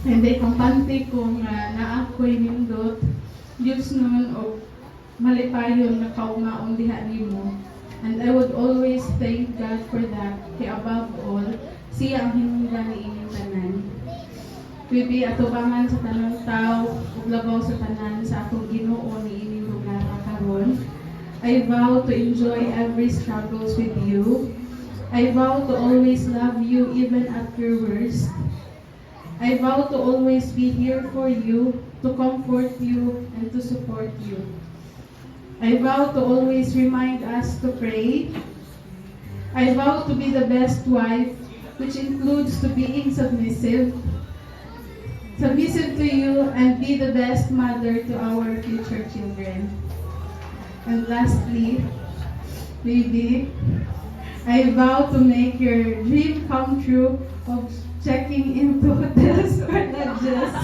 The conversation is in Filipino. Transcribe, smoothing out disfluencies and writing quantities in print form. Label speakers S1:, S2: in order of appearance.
S1: Hindi kampante ko nga na ako'y nindot, Diyos nun o malipayon na kaumaon diha nimo. And I would always thank God for that. Kaya above all, siya ang hinungdan ni inyong tanan. Bibi atubangan sa tanang tao, ug labaw sa tanan sa akong Ginoo ni inyong lugar karon. I vow to enjoy every struggles with you. I vow to always love you even at your worst. I vow to always be here for you, to comfort you, and to support you. I vow to always remind us to pray. I vow to be the best wife, which includes to being submissive to you, and be the best mother to our future children. And lastly, baby, I vow to make your dream come true of checking into hotels or lodges.